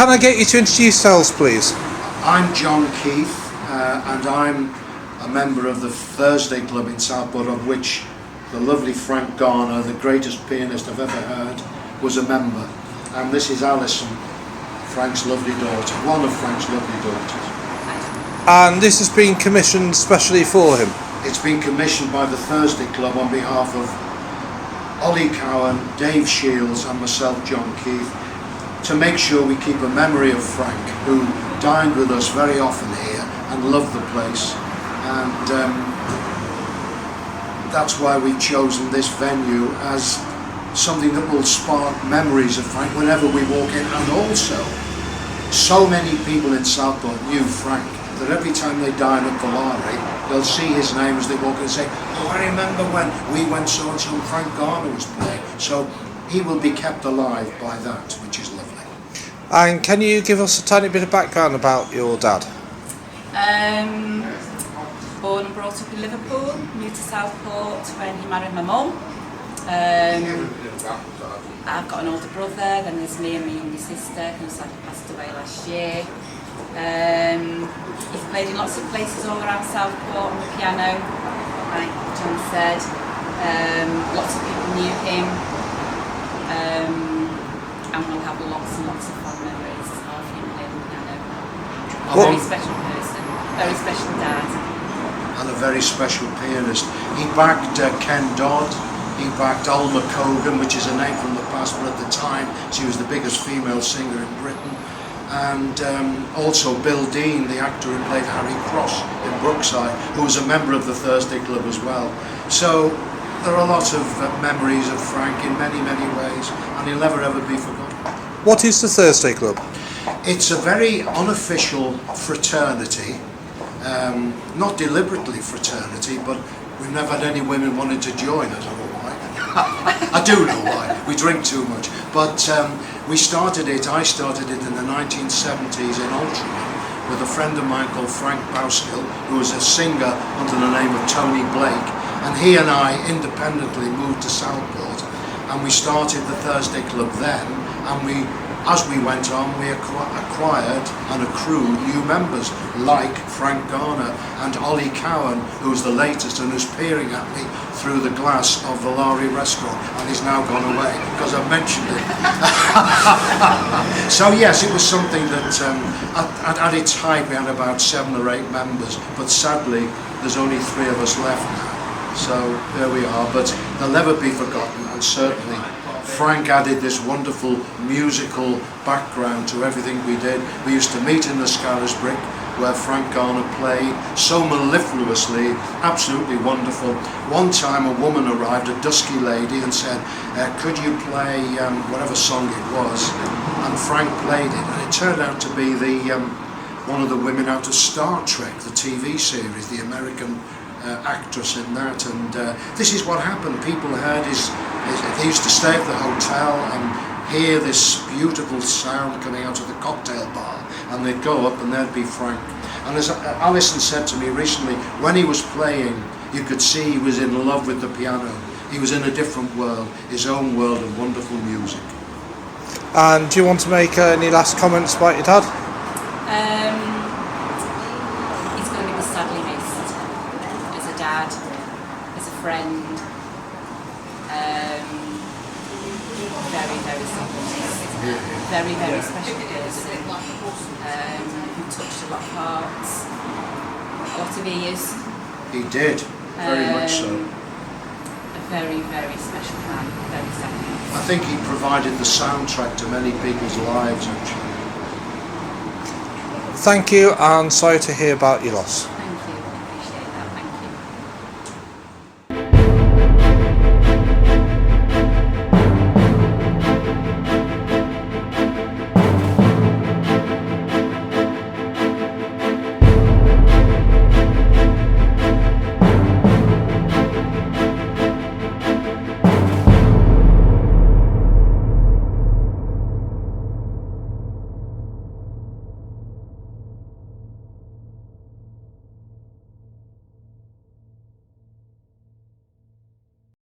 can I get you to introduce yourselves, please? I'm John Keith, and I'm a member of the Thursday Club in Southport, of which the lovely Frank Garner, the greatest pianist I've ever heard, was a member. And this is Alison, Frank's lovely daughter, one of Frank's lovely daughters. And this has been commissioned specially for him? It's been commissioned by the Thursday Club on behalf of Ollie Cowan, Dave Shields and myself, John Keith, to make sure we keep a memory of Frank, who dined with us very often here and loved the place. And that's why we've chosen this venue as something that will spark memories of Frank whenever we walk in. And also, so many people in Southport knew Frank that every time they dine at Volare, they'll see his name as they walk in and say, "Oh, I remember when we went so and so and Frank Garner was playing." So he will be kept alive by that, which is lovely. And can you give us a tiny bit of background about your dad? Born and brought up in Liverpool, moved to Southport when he married my mum. I've got an older brother, then there's me and my younger sister, who sadly passed away last year. He's played in lots of places all around Southport on the piano, like John said. Lots of people knew him, and we'll have lots and lots of fond memories of him playing the piano. A very special person, very special dad. And a very special pianist. He backed Ken Dodd, he backed Alma Cogan, which is a name from the past, but at the time she was the biggest female singer in Britain. And also Bill Dean, the actor who played Harry Cross in Brookside, who was a member of the Thursday Club as well. So there are lots of memories of Frank in many, many ways, and he'll never ever be forgotten. What is the Thursday Club? It's a very unofficial fraternity, not deliberately fraternity, but we've never had any women wanting to join. I don't know why. I do know why. We drink too much. But I started it in the 1970s in Altrincham with a friend of mine called Frank Bowskill, who was a singer under the name of Tony Blake. And he and I independently moved to Southport, and we started the Thursday Club then, and as we went on, we acquired and accrued new members like Frank Garner and Ollie Cowan, who's the latest and who's peering at me through the glass of Volare Restaurant, and he's now gone away because I've mentioned it. So yes, it was something that at its height we had about 7 or 8 members, but sadly there's only 3 of us left now. So there we are, but they'll never be forgotten, and certainly Frank added this wonderful musical background to everything we did. We used to meet in the Scarisbrick, where Frank Garner played so mellifluously, absolutely wonderful. One time a woman arrived, a dusky lady, and said, "Could you play whatever song it was?" And Frank played it, and it turned out to be one of the women out of Star Trek, the TV series, the American actress in that. And this is what happened. People heard they used to stay at the hotel and hear this beautiful sound coming out of the cocktail bar, and they'd go up and there'd be Frank. And as Alison said to me recently, when he was playing, you could see he was in love with the piano. He was in a different world, his own world of wonderful music. And do you want to make any last comments about your dad? He's going to be sadly missed as a dad, as a friend. Very, very supportive, very, very special person, who touched a lot of hearts, a lot of ears. He did, very much so. A very, very special man, very sad. I think he provided the soundtrack to many people's lives, actually. Thank you, and sorry to hear about your loss.